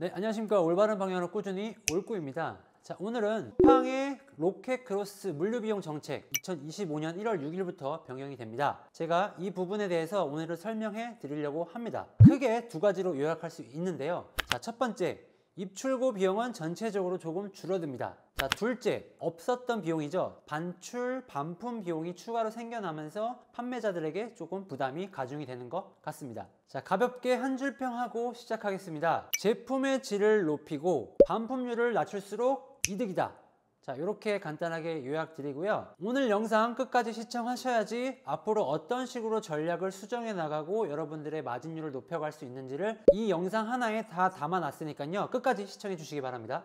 네, 안녕하십니까. 올바른 방향으로 꾸준히 올꾸입니다. 자, 오늘은 쿠팡의 로켓 크로스 물류비용 정책 2025년 1월 6일부터 변경이 됩니다. 제가 이 부분에 대해서 오늘은 설명해 드리려고 합니다. 크게 두 가지로 요약할 수 있는데요. 자, 첫 번째, 입출고 비용은 전체적으로 조금 줄어듭니다. 자, 둘째, 없었던 비용이죠. 반출, 반품 비용이 추가로 생겨나면서 판매자들에게 조금 부담이 가중이 되는 것 같습니다. 자, 가볍게 한 줄 평하고 시작하겠습니다. 제품의 질을 높이고 반품률을 낮출수록 이득이다. 자, 이렇게 간단하게 요약드리고요. 오늘 영상 끝까지 시청하셔야지 앞으로 어떤 식으로 전략을 수정해 나가고 여러분들의 마진율을 높여갈 수 있는지를 이 영상 하나에 다 담아놨으니까요. 끝까지 시청해 주시기 바랍니다.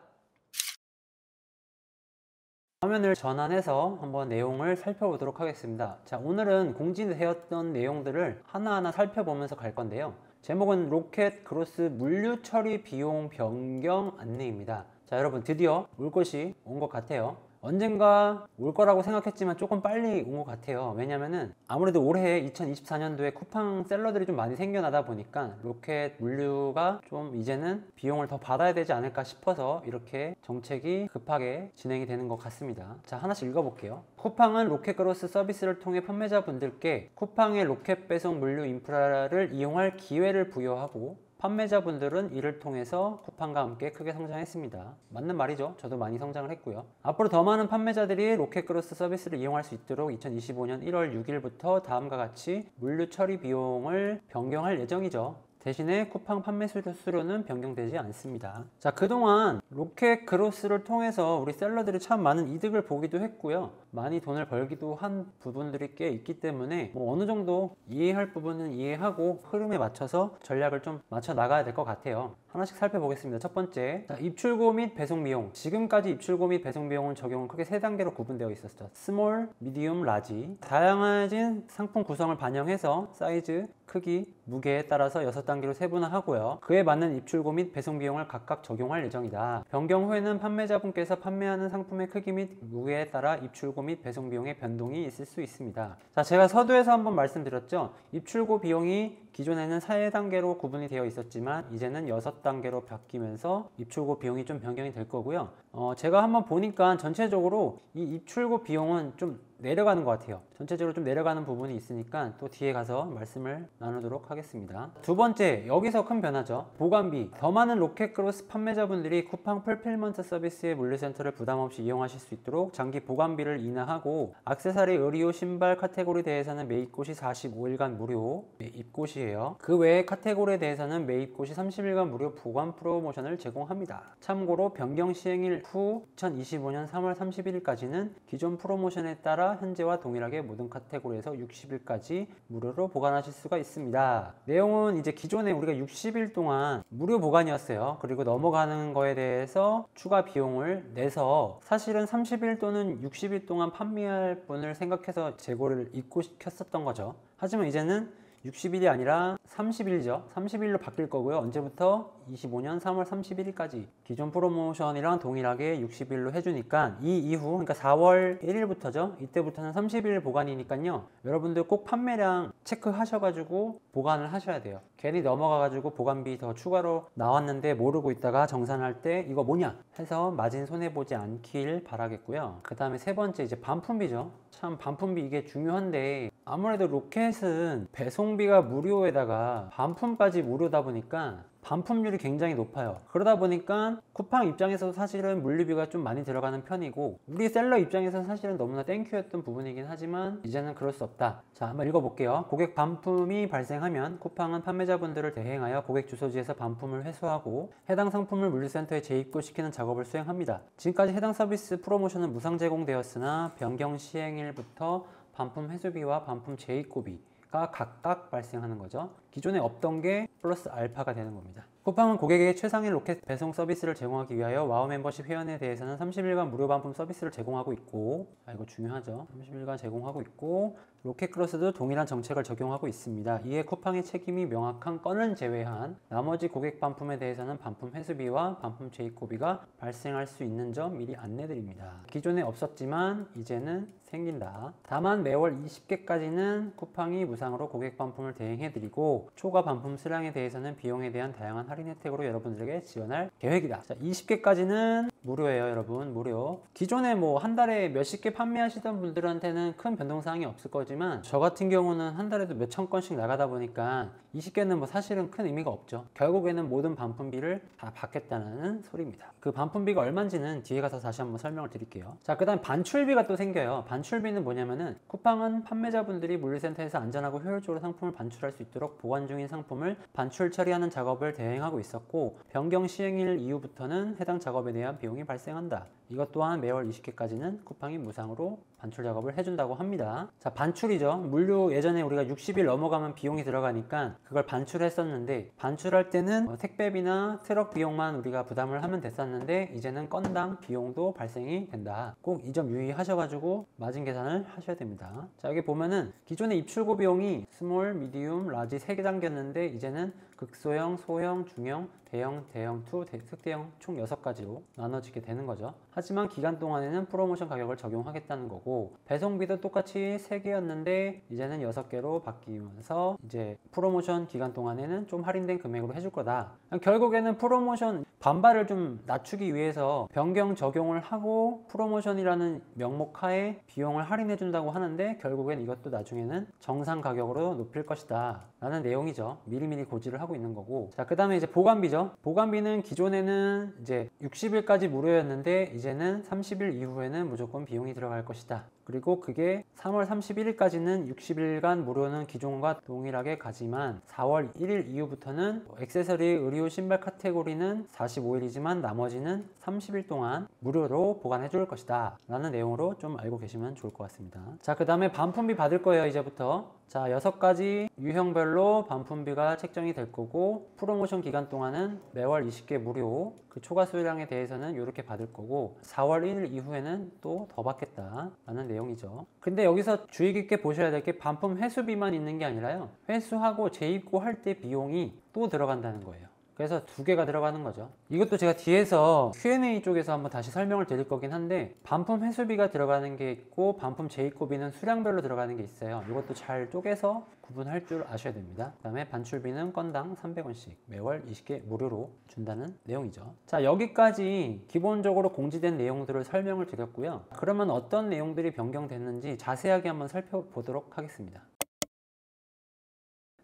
화면을 전환해서 한번 내용을 살펴보도록 하겠습니다. 자, 오늘은 공지되었던 내용들을 하나하나 살펴보면서 갈 건데요. 제목은 로켓 크로스 물류 처리 비용 변경 안내입니다. 자, 여러분 드디어 올 것이 온 것 같아요. 언젠가 올 거라고 생각했지만 조금 빨리 온 것 같아요. 왜냐면은 아무래도 올해 2024년도에 쿠팡 셀러들이 좀 많이 생겨나다 보니까 로켓 물류가 좀 이제는 비용을 더 받아야 되지 않을까 싶어서 이렇게 정책이 급하게 진행이 되는 것 같습니다. 자, 하나씩 읽어볼게요. 쿠팡은 로켓 크로스 서비스를 통해 판매자분들께 쿠팡의 로켓 배송 물류 인프라를 이용할 기회를 부여하고 판매자분들은 이를 통해서 쿠팡과 함께 크게 성장했습니다. 맞는 말이죠. 저도 많이 성장을 했고요. 앞으로 더 많은 판매자들이 로켓 크로스 서비스를 이용할 수 있도록 2025년 1월 6일부터 다음과 같이 물류 처리 비용을 변경할 예정이죠. 대신에 쿠팡 판매 수수료는 변경되지 않습니다. 자, 그동안 로켓 크로스를 통해서 우리 셀러들이 참 많은 이득을 보기도 했고요. 많이 돈을 벌기도 한 부분들이 꽤 있기 때문에 어느 정도 이해할 부분은 이해하고 흐름에 맞춰서 전략을 좀 맞춰 나가야 될 것 같아요. 하나씩 살펴보겠습니다. 첫 번째, 자, 입출고 및 배송 비용. 지금까지 입출고 및 배송 비용은 적용은 크게 세 단계로 구분되어 있었죠. 스몰, 미디움, 라지. 다양해진 상품 구성을 반영해서 사이즈, 크기, 무게에 따라서 6단계로 세분화하고요. 그에 맞는 입출고 및 배송 비용을 각각 적용할 예정이다. 변경 후에는 판매자분께서 판매하는 상품의 크기 및 무게에 따라 입출고 및 배송 비용의 변동이 있을 수 있습니다. 자, 제가 서두에서 한번 말씀드렸죠. 입출고 비용이 기존에는 4단계로 구분이 되어 있었지만 이제는 6단계로 바뀌면서 입출고 비용이 좀 변경이 될 거고요. 제가 한번 보니까 전체적으로 이 입출고 비용은 좀 내려가는 것 같아요. 전체적으로 좀 내려가는 부분이 있으니까 또 뒤에 가서 말씀을 나누도록 하겠습니다. 두 번째, 여기서 큰 변화죠. 보관비. 더 많은 로켓 크로스 판매자분들이 쿠팡 풀필먼트 서비스의 물류센터를 부담없이 이용하실 수 있도록 장기 보관비를 인하하고 액세서리, 의류, 신발 카테고리에 대해서는 매입고시 45일간 무료 매입고시예요. 그 외에 카테고리에 대해서는 매입고시 30일간 무료 보관 프로모션을 제공합니다. 참고로 변경 시행일 후 2025년 3월 31일까지는 기존 프로모션에 따라 현재와 동일하게 모든 카테고리에서 60일까지 무료로 보관하실 수가 있습니다. 내용은 이제 기존에 우리가 60일 동안 무료 보관이었어요. 그리고 넘어가는 거에 대해서 추가 비용을 내서 사실은 30일 또는 60일 동안 판매할 분을 생각해서 재고를 입고시켰었던 거죠. 하지만 이제는 60일이 아니라 30일이죠. 30일로 바뀔 거고요. 언제부터? 25년 3월 31일까지 기존 프로모션이랑 동일하게 60일로 해주니까 이 이후, 그러니까 4월 1일부터죠. 이때부터는 30일 보관이니까요. 여러분들 꼭 판매량 체크하셔가지고 보관을 하셔야 돼요. 괜히 넘어가가지고 보관비 더 추가로 나왔는데 모르고 있다가 정산할 때 이거 뭐냐 해서 마진 손해보지 않길 바라겠고요. 그 다음에 세 번째, 이제 반품비죠. 참 반품비 이게 중요한데 아무래도 로켓은 배송비가 무료에다가 반품까지 무료다 보니까 반품률이 굉장히 높아요. 그러다 보니까 쿠팡 입장에서 사실은 물류비가 좀 많이 들어가는 편이고 우리 셀러 입장에서 사실은 너무나 땡큐였던 부분이긴 하지만 이제는 그럴 수 없다. 자, 한번 읽어볼게요. 고객 반품이 발생하면 쿠팡은 판매자분들을 대행하여 고객 주소지에서 반품을 회수하고 해당 상품을 물류센터에 재입고시키는 작업을 수행합니다. 지금까지 해당 서비스 프로모션은 무상 제공되었으나 변경 시행일부터 반품 회수비와 반품 재입고비가 각각 발생하는 거죠. 기존에 없던 게 플러스 알파가 되는 겁니다. 쿠팡은 고객에게 최상의 로켓 배송 서비스를 제공하기 위하여 와우 멤버십 회원에 대해서는 30일간 무료 반품 서비스를 제공하고 있고, 이거 중요하죠. 30일간 제공하고 있고, 로켓 크로스도 동일한 정책을 적용하고 있습니다. 이에 쿠팡의 책임이 명확한 건을 제외한 나머지 고객 반품에 대해서는 반품 회수비와 반품 재입고비가 발생할 수 있는 점 미리 안내드립니다. 기존에 없었지만 이제는 생긴다. 다만 매월 20개까지는 쿠팡이 무상으로 고객 반품을 대행해드리고 초과 반품 수량에 대해서는 비용에 대한 다양한 다양한 할인 혜택으로 여러분들에게 지원할 계획이다. 자, 20개까지는 무료예요, 여러분. 무료. 기존에 뭐 한 달에 몇십 개 판매하시던 분들한테는 큰 변동사항이 없을 거지만 저 같은 경우는 한 달에도 몇천 건씩 나가다 보니까 20개는 뭐 사실은 큰 의미가 없죠. 결국에는 모든 반품비를 다 받겠다는 소리입니다. 그 반품비가 얼마인지는 뒤에 가서 다시 한번 설명을 드릴게요. 자, 그 다음 반출비가 또 생겨요. 반출비는 뭐냐면은 쿠팡은 판매자분들이 물류센터에서 안전하고 효율적으로 상품을 반출할 수 있도록 보관 중인 상품을 반출 처리하는 작업을 대행하고 있었고, 변경 시행일 이후부터는 해당 작업에 대한 비용이 발생한다. 이것 또한 매월 20개까지는 쿠팡이 무상으로 반출 작업을 해준다고 합니다. 자, 반출이죠. 물류 예전에 우리가 60일 넘어가면 비용이 들어가니까 그걸 반출했었는데, 반출할 때는 택배비나 트럭 비용만 우리가 부담을 하면 됐었는데 이제는 건당 비용도 발생이 된다. 꼭 이 점 유의하셔가지고 마진 계산을 하셔야 됩니다. 자, 여기 보면은 기존의 입출고 비용이 스몰, 미디움, 라지 3개 단계였는데 이제는 극소형, 소형, 중형, 대형, 대형 2, 특대형 총 6가지로 나눠지게 되는 거죠. 하지만 기간 동안에는 프로모션 가격을 적용하겠다는 거고, 배송비도 똑같이 3개였는데 이제는 6개로 바뀌면서 이제 프로모션 기간 동안에는 좀 할인된 금액으로 해줄 거다. 결국에는 프로모션 반발을 좀 낮추기 위해서 변경 적용을 하고 프로모션이라는 명목 하에 비용을 할인해 준다고 하는데, 결국엔 이것도 나중에는 정상 가격으로 높일 것이다 라는 내용이죠. 미리미리 고지를 하고 있는 거고. 자, 그 다음에 이제 보관비죠. 보관비는 기존에는 이제 60일까지 무료였는데 이제는 30일 이후에는 무조건 비용이 들어갈 것이다. 그리고 그게 3월 31일까지는 60일간 무료는 기존과 동일하게 가지만 4월 1일 이후부터는 액세서리, 의류, 신발 카테고리는 45일이지만 나머지는 30일 동안 무료로 보관해 줄 것이다 라는 내용으로 좀 알고 계시면 좋을 것 같습니다. 자, 그 다음에 반품비 받을 거예요. 이제부터 자, 6가지 유형별로 반품비가 책정이 될 거고, 프로모션 기간 동안은 매월 20개 무료, 그 초과 수량에 대해서는 이렇게 받을 거고, 4월 1일 이후에는 또 더 받겠다 라는 내용이죠. 근데 여기서 주의 깊게 보셔야 될 게 반품 회수비만 있는 게 아니라요, 회수하고 재입고할 때 비용이 또 들어간다는 거예요. 그래서 2개가 들어가는 거죠. 이것도 제가 뒤에서 Q&A 쪽에서 한번 다시 설명을 드릴 거긴 한데, 반품 회수비가 들어가는 게 있고 반품 재입고비는 수량별로 들어가는 게 있어요. 이것도 잘 쪼개서 구분할 줄 아셔야 됩니다. 그 다음에 반출비는 건당 300원씩 매월 20개 무료로 준다는 내용이죠. 자, 여기까지 기본적으로 공지된 내용들을 설명을 드렸고요. 그러면 어떤 내용들이 변경됐는지 자세하게 한번 살펴보도록 하겠습니다.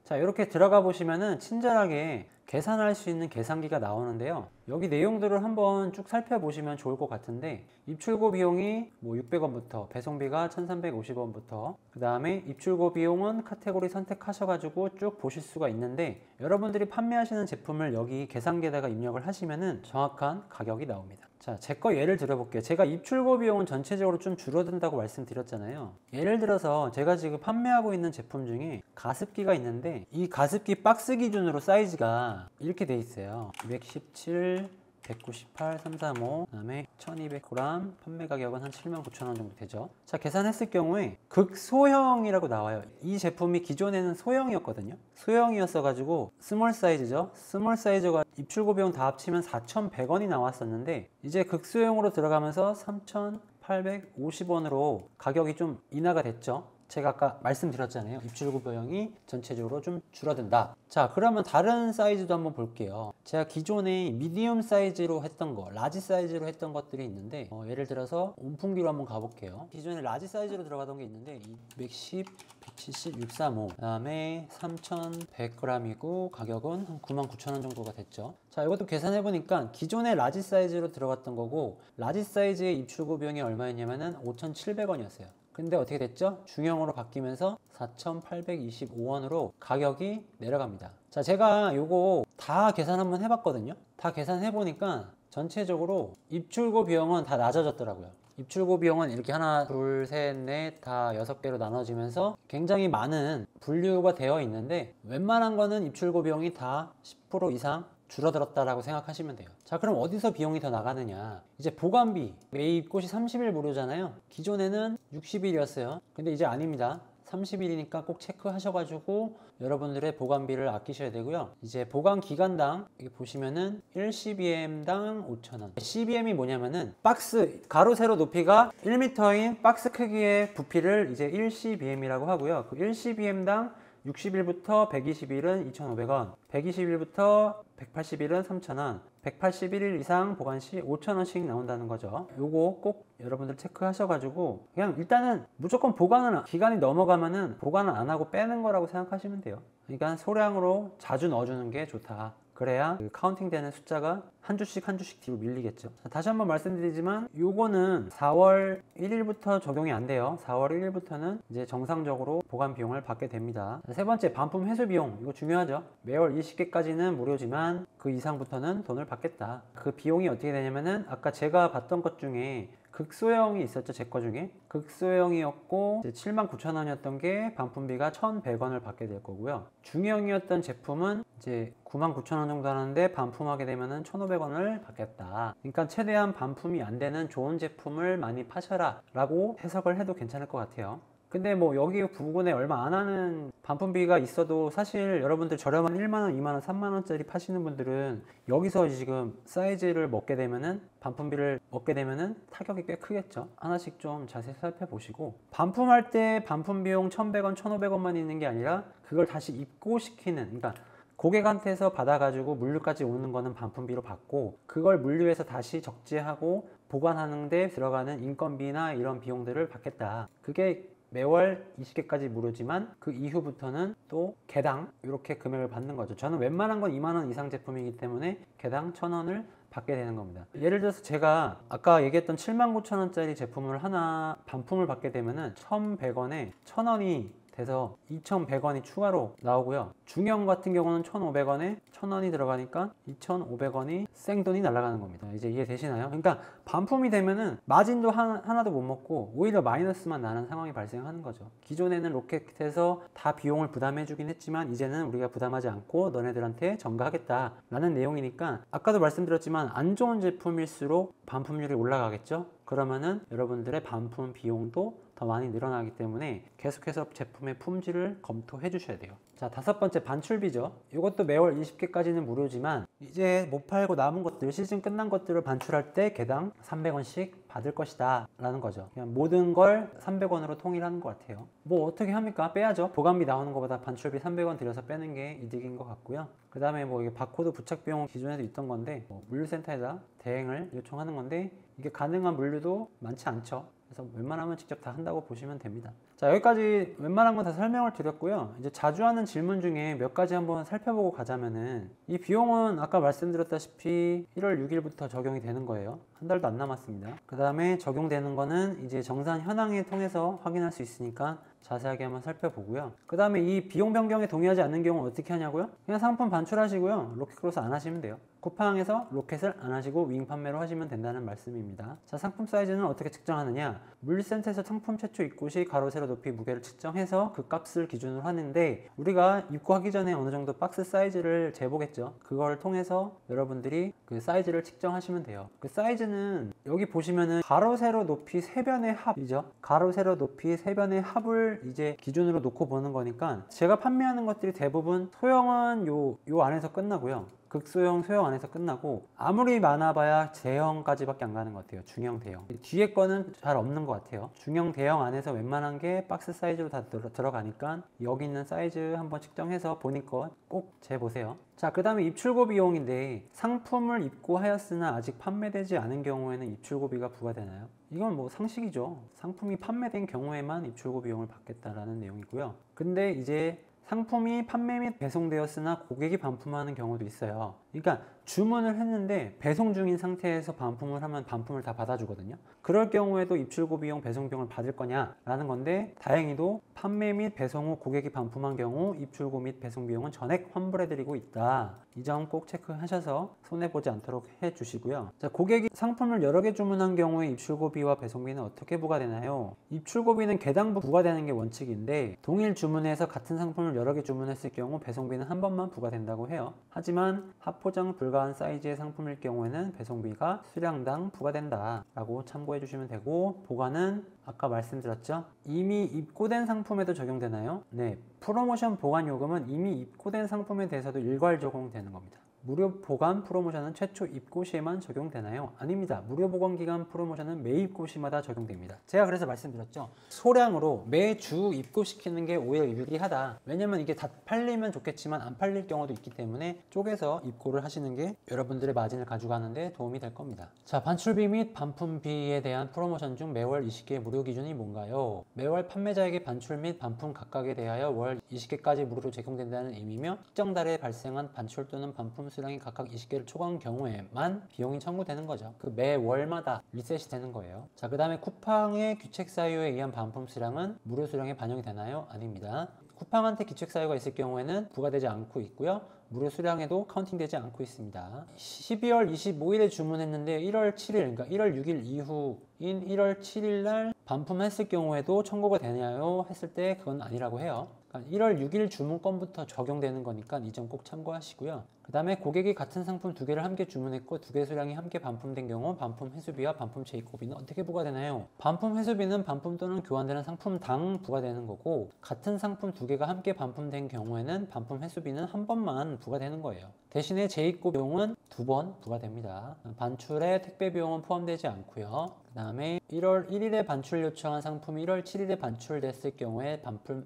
자, 이렇게 들어가 보시면은 친절하게 계산할 수 있는 계산기가 나오는데요. 여기 내용들을 한번 쭉 살펴보시면 좋을 것 같은데, 입출고 비용이 뭐 600원부터, 배송비가 1350원부터, 그 다음에 입출고 비용은 카테고리 선택하셔가지고 쭉 보실 수가 있는데, 여러분들이 판매하시는 제품을 여기 계산기에다가 입력을 하시면은 정확한 가격이 나옵니다. 자, 제 거 예를 들어볼게요. 제가 입출고 비용은 전체적으로 좀 줄어든다고 말씀드렸잖아요. 예를 들어서 제가 지금 판매하고 있는 제품 중에 가습기가 있는데, 이 가습기 박스 기준으로 사이즈가 이렇게 돼 있어요. 217, 198, 335, 그 다음에 1200g, 판매 가격은 한 79,000원 정도 되죠. 자, 계산했을 경우에 극소형이라고 나와요. 이 제품이 기존에는 소형이었거든요. 소형이었어 가지고 스몰 사이즈죠. 스몰 사이즈가 입출고 비용 다 합치면 4,100원이 나왔었는데, 이제 극소형으로 들어가면서 3,850원으로 가격이 좀 인하가 됐죠. 제가 아까 말씀드렸잖아요. 입출고 비용이 전체적으로 좀 줄어든다. 자, 그러면 다른 사이즈도 한번 볼게요. 제가 기존에 미디움 사이즈로 했던 거, 라지 사이즈로 했던 것들이 있는데, 예를 들어서 온풍기로 한번 가볼게요. 기존에 라지 사이즈로 들어가던 게 있는데 210, 170, 635, 그 다음에 3100g이고 가격은 한 99,000원 정도가 됐죠. 자, 이것도 계산해 보니까 기존에 라지 사이즈로 들어갔던 거고, 라지 사이즈의 입출고 비용이 얼마였냐면은 5,700원이었어요. 근데 어떻게 됐죠? 중형으로 바뀌면서 4,825원으로 가격이 내려갑니다. 자, 제가 요거 다 계산 한번 해봤거든요. 다 계산해 보니까 전체적으로 입출고 비용은 다 낮아졌더라고요. 입출고 비용은 이렇게 하나, 둘, 셋, 넷, 다 6개로 나눠지면서 굉장히 많은 분류가 되어 있는데, 웬만한 거는 입출고 비용이 다 10% 이상 줄어들었다라고 생각하시면 돼요. 자, 그럼 어디서 비용이 더 나가느냐? 이제 보관비, 매입꽃이 30일 무료잖아요. 기존에는 60일이었어요. 근데 이제 아닙니다. 30일이니까 꼭 체크하셔가지고 여러분들의 보관비를 아끼셔야 되고요. 이제 보관 기간당 여기 보시면은 1CBM당 5,000원. CBM이 뭐냐면은 박스 가로 세로 높이가 1m인 박스 크기의 부피를 이제 1CBM이라고 하고요. 그 1CBM당 60일부터 120일은 2,500원, 120일부터 180일은 3,000원, 181일 이상 보관 시 5,000원씩 나온다는 거죠. 요거 꼭 여러분들 체크하셔가지고 그냥 일단은 무조건 보관을 기간이 넘어가면은 보관을 안 하고 빼는 거라고 생각하시면 돼요. 그러니까 소량으로 자주 넣어주는 게 좋다. 그래야 그 카운팅 되는 숫자가 한 주씩 한 주씩 뒤로 밀리겠죠. 다시 한번 말씀드리지만 요거는 4월 1일부터 적용이 안 돼요. 4월 1일부터는 이제 정상적으로 보관 비용을 받게 됩니다. 세 번째, 반품 회수 비용. 이거 중요하죠. 매월 20개까지는 무료지만 그 이상부터는 돈을 받겠다. 그 비용이 어떻게 되냐면은 아까 제가 봤던 것 중에 극소형이 있었죠. 제 거 중에 극소형이었고 79,000원이었던 게 반품비가 1,100원을 받게 될 거고요. 중형이었던 제품은 이제 99,000원 정도 하는데 반품하게 되면은 1,500원을 받겠다. 그러니까 최대한 반품이 안 되는 좋은 제품을 많이 파셔라 라고 해석을 해도 괜찮을 것 같아요. 근데 뭐 여기 부근에 얼마 안 하는 반품비가 있어도 사실 여러분들 저렴한 1만원, 2만원, 3만원짜리 파시는 분들은 여기서 지금 사이즈를 먹게 되면은 반품비를 먹게 되면은 타격이 꽤 크겠죠. 하나씩 좀 자세히 살펴보시고, 반품할 때 반품 비용 1,100원, 1,500원만 있는 게 아니라 그걸 다시 입고시키는, 그러니까 고객한테서 받아가지고 물류까지 오는 거는 반품비로 받고, 그걸 물류해서 다시 적재하고 보관하는 데 들어가는 인건비나 이런 비용들을 받겠다. 그게 매월 20개까지 무료지만 그 이후부터는 또 개당 이렇게 금액을 받는 거죠. 저는 웬만한 건 2만원 이상 제품이기 때문에 개당 1,000원을 받게 되는 겁니다. 예를 들어서 제가 아까 얘기했던 79,000원짜리 제품을 하나 반품을 받게 되면은 1,100원에 1,000원이 돼서 2,100원이 추가로 나오고요. 중형 같은 경우는 1,500원에 1,000원이 들어가니까 2,500원이 생돈이 날아가는 겁니다. 이제 이해되시나요? 그러니까 반품이 되면은 마진도 하나도 못 먹고 오히려 마이너스만 나는 상황이 발생하는 거죠. 기존에는 로켓에서 다 비용을 부담해 주긴 했지만 이제는 우리가 부담하지 않고 너네들한테 전가하겠다 라는 내용이니까, 아까도 말씀드렸지만 안 좋은 제품일수록 반품률이 올라가겠죠. 그러면은 여러분들의 반품 비용도 더 많이 늘어나기 때문에 계속해서 제품의 품질을 검토해 주셔야 돼요. 자, 다섯 번째, 반출비죠. 이것도 매월 20개까지는 무료지만 이제 못 팔고 남은 것들, 시즌 끝난 것들을 반출할 때 개당 300원씩 받을 것이다 라는 거죠. 그냥 모든 걸 300원으로 통일하는 것 같아요. 뭐 어떻게 합니까? 빼야죠. 보관비 나오는 것보다 반출비 300원 들여서 빼는 게 이득인 것 같고요. 그 다음에 뭐 이게 바코드 부착 비용 기존에도 있던 건데 뭐 물류센터에다 대행을 요청하는 건데 이게 가능한 물류도 많지 않죠. 그래서 웬만하면 직접 다 한다고 보시면 됩니다. 자, 여기까지 웬만한 건 다 설명을 드렸고요. 이제 자주 하는 질문 중에 몇 가지 한번 살펴보고 가자면은, 이 비용은 아까 말씀드렸다시피 1월 6일부터 적용이 되는 거예요. 한 달도 안 남았습니다. 그 다음에 적용되는 거는 이제 정산 현황을 통해서 확인할 수 있으니까 자세하게 한번 살펴보고요. 그 다음에 이 비용 변경에 동의하지 않는 경우는 어떻게 하냐고요? 그냥 상품 반출하시고요. 로켓크로스 안 하시면 돼요. 쿠팡에서 로켓을 안 하시고 윙 판매로 하시면 된다는 말씀입니다. 자, 상품 사이즈는 어떻게 측정하느냐? 물류센터에서 상품 최초 입고 시 가로 세로 높이 무게를 측정해서 그 값을 기준으로 하는데, 우리가 입고하기 전에 어느 정도 박스 사이즈를 재보겠죠. 그걸 통해서 여러분들이 그 사이즈를 측정하시면 돼요. 그 사이즈는 여기 보시면은 가로 세로 높이 세 변의 합이죠. 가로 세로 높이 세 변의 합을 이제 기준으로 놓고 보는 거니까, 제가 판매하는 것들이 대부분 소형은 요 안에서 끝나고요. 극소형, 소형 안에서 끝나고 아무리 많아봐야 대형까지밖에 안 가는 것 같아요. 중형, 대형. 뒤에 거는 잘 없는 것 같아요. 중형, 대형 안에서 웬만한 게 박스 사이즈로 다 들어가니까 여기 있는 사이즈 한번 측정해서 본인 거 꼭 재보세요. 자, 그 다음에 입출고 비용인데, 상품을 입고하였으나 아직 판매되지 않은 경우에는 입출고비가 부과되나요? 이건 뭐 상식이죠. 상품이 판매된 경우에만 입출고 비용을 받겠다라는 내용이고요. 근데 이제 상품이 판매 및 배송되었으나 고객이 반품하는 경우도 있어요. 그러니까 주문을 했는데 배송 중인 상태에서 반품을 하면 반품을 다 받아주거든요. 그럴 경우에도 입출고 비용, 배송 비용을 받을 거냐라는 건데, 다행히도 판매 및 배송 후 고객이 반품한 경우 입출고 및 배송 비용은 전액 환불해드리고 있다. 이 점 꼭 체크하셔서 손해보지 않도록 해주시고요. 자, 고객이 상품을 여러 개 주문한 경우에 입출고비와 배송비는 어떻게 부과되나요? 입출고비는 개당 부과되는 게 원칙인데, 동일 주문에서 같은 상품을 여러 개 주문했을 경우 배송비는 한 번만 부과된다고 해요. 하지만 합포장 불가한 사이즈의 상품일 경우에는 배송비가 수량당 부과된다 라고 참고해 주시면 되고, 보관은 아까 말씀드렸죠? 이미 입고된 상품에도 적용되나요? 네, 프로모션 보관 요금은 이미 입고된 상품에 대해서도 일괄 적용되는 겁니다. 무료 보관 프로모션은 최초 입고 시에만 적용되나요? 아닙니다. 무료 보관 기간 프로모션은 매 입고 시마다 적용됩니다. 제가 그래서 말씀드렸죠. 소량으로 매주 입고시키는 게 오히려 유리하다. 왜냐면 이게 다 팔리면 좋겠지만 안 팔릴 경우도 있기 때문에 쪼개서 입고를 하시는 게 여러분들의 마진을 가져가는 데 도움이 될 겁니다. 자, 반출비 및 반품비에 대한 프로모션 중 매월 20개 무료 기준이 뭔가요? 매월 판매자에게 반출 및 반품 각각에 대하여 월 20개까지 무료로 제공된다는 의미며 특정 달에 발생한 반출 또는 반품 수량이 각각 20개를 초과한 경우에만 비용이 청구되는 거죠. 그 매월마다 리셋이 되는 거예요. 자, 그 다음에 쿠팡의 규책 사유에 의한 반품 수량은 무료 수량에 반영이 되나요? 아닙니다. 쿠팡한테 규책 사유가 있을 경우에는 부과되지 않고 있고요. 무료 수량에도 카운팅되지 않고 있습니다. 12월 25일에 주문했는데 1월 7일, 그러니까 1월 6일 이후인 1월 7일 날 반품했을 경우에도 청구가 되냐요? 했을 때 그건 아니라고 해요. 그러니까 1월 6일 주문건부터 적용되는 거니까 이 점 꼭 참고하시고요. 그 다음에 고객이 같은 상품 2개를 함께 주문했고 2개 수량이 함께 반품된 경우 반품 회수비와 반품 재입고비는 어떻게 부과되나요? 반품 회수비는 반품 또는 교환되는 상품당 부과되는 거고, 같은 상품 2개가 함께 반품된 경우에는 반품 회수비는 한 번만 부과되는 거예요. 대신에 재입고 비용은 2번 부과됩니다. 반출에 택배 비용은 포함되지 않고요. 그 다음에 1월 1일에 반출 요청한 상품이 1월 7일에 반출됐을 경우에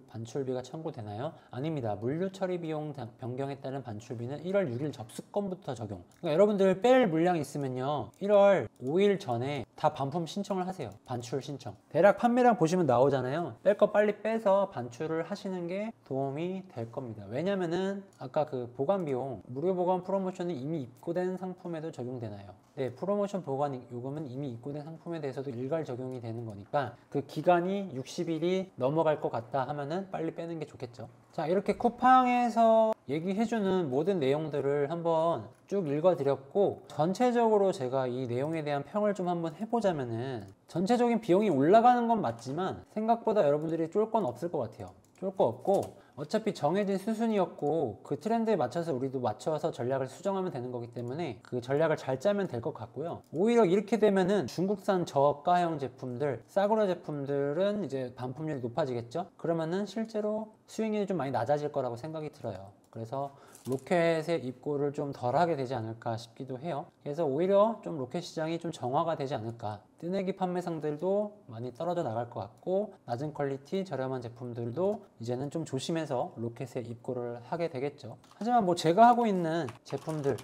반출비가 청구되나요? 아닙니다. 물류 처리 비용 변경에 따른 반출비는 1월 6일 접수건부터 적용. 그러니까 여러분들 뺄 물량이 있으면요, 1월 5일 전에 다 반품 신청을 하세요. 반출 신청. 대략 판매량 보시면 나오잖아요. 뺄 거 빨리 빼서 반출을 하시는 게 도움이 될 겁니다. 왜냐면은 아까 그 보관 비용, 무료 보관 프로모션이 이미 입고된 상품에도 적용되나요? 네, 프로모션 보관 요금은 이미 입고된 상품에 대해서도 일괄 적용이 되는 거니까 그 기간이 60일이 넘어갈 것 같다 하면은 빨리 빼는 게 좋겠죠. 자, 이렇게 쿠팡에서 얘기해주는 모든 내용들을 한번 쭉 읽어드렸고, 전체적으로 제가 이 내용에 대한 평을 좀 한번 해보자면은, 전체적인 비용이 올라가는 건 맞지만 생각보다 여러분들이 쫄 건 없을 것 같아요. 쫄 거 없고 어차피 정해진 수순이었고 그 트렌드에 맞춰서 우리도 맞춰서 전략을 수정하면 되는 거기 때문에 그 전략을 잘 짜면 될 것 같고요. 오히려 이렇게 되면은 중국산 저가형 제품들, 싸구려 제품들은 이제 반품률이 높아지겠죠. 그러면은 실제로 수익률이 좀 많이 낮아질 거라고 생각이 들어요. 그래서 로켓의 입고를 좀 덜하게 되지 않을까 싶기도 해요. 그래서 오히려 좀 로켓 시장이 좀 정화가 되지 않을까. 뜨내기 판매상들도 많이 떨어져 나갈 것 같고, 낮은 퀄리티 저렴한 제품들도 이제는 좀 조심해서 로켓에 입고를 하게 되겠죠. 하지만 뭐 제가 하고 있는 제품들,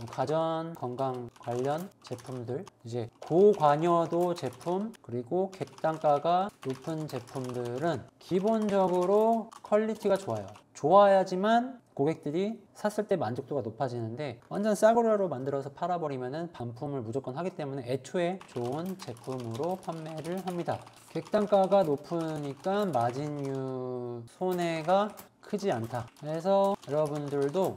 가전 건강 관련 제품들, 이제 고관여도 제품, 그리고 객단가가 높은 제품들은 기본적으로 퀄리티가 좋아요. 좋아야지만 고객들이 샀을 때 만족도가 높아지는데, 완전 싸구려로 만들어서 팔아버리면은 반품을 무조건 하기 때문에 애초에 좋은 제품으로 판매를 합니다. 객단가가 높으니까 마진율 손해가 크지 않다. 그래서 여러분들도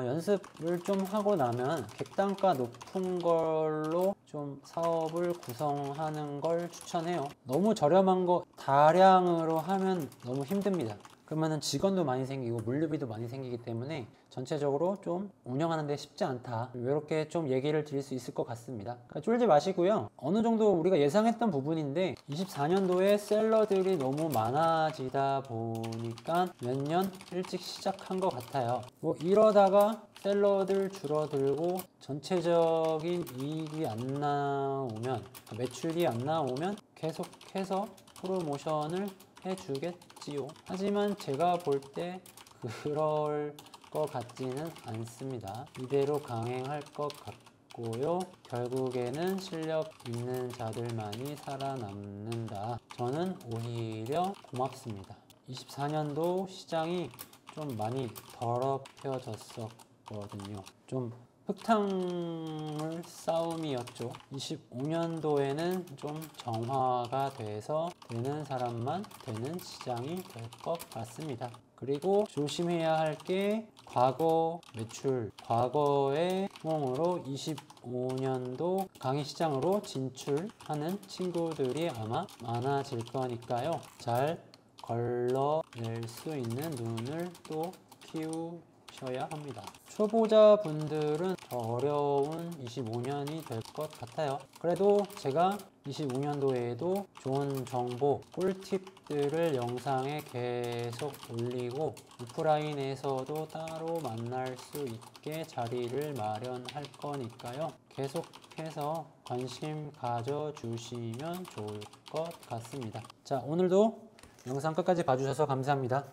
연습을 좀 하고 나면 객단가 높은 걸로 좀 사업을 구성하는 걸 추천해요. 너무 저렴한 거 다량으로 하면 너무 힘듭니다. 그러면은 직원도 많이 생기고 물류비도 많이 생기기 때문에 전체적으로 좀 운영하는 데 쉽지 않다. 이렇게 좀 얘기를 드릴 수 있을 것 같습니다. 그러니까 쫄지 마시고요. 어느 정도 우리가 예상했던 부분인데 24년도에 셀러들이 너무 많아지다 보니까 몇 년 일찍 시작한 것 같아요. 뭐 이러다가 셀러들 줄어들고 전체적인 이익이 안 나오면, 매출이 안 나오면 계속해서 프로모션을 해주겠지요. 하지만 제가 볼 때 그럴 것 같지는 않습니다. 이대로 강행할 것 같고요. 결국에는 실력 있는 자들만이 살아남는다. 저는 오히려 고맙습니다. 24년도 시장이 좀 많이 더럽혀졌었거든요. 좀 흙탕물 싸움이었죠. 25년도에는 좀 정화가 돼서 되는 사람만 되는 시장이 될 것 같습니다. 그리고 조심해야 할 게 과거 매출, 과거의 성공으로 25년도 강의 시장으로 진출하는 친구들이 아마 많아질 거니까요. 잘 걸러낼 수 있는 눈을 또 키우시기 하셔야 합니다. 초보자분들은 더 어려운 25년이 될 것 같아요. 그래도 제가 25년도에도 좋은 정보, 꿀팁들을 영상에 계속 올리고 오프라인에서도 따로 만날 수 있게 자리를 마련할 거니까요. 계속해서 관심 가져주시면 좋을 것 같습니다. 자, 오늘도 영상 끝까지 봐주셔서 감사합니다.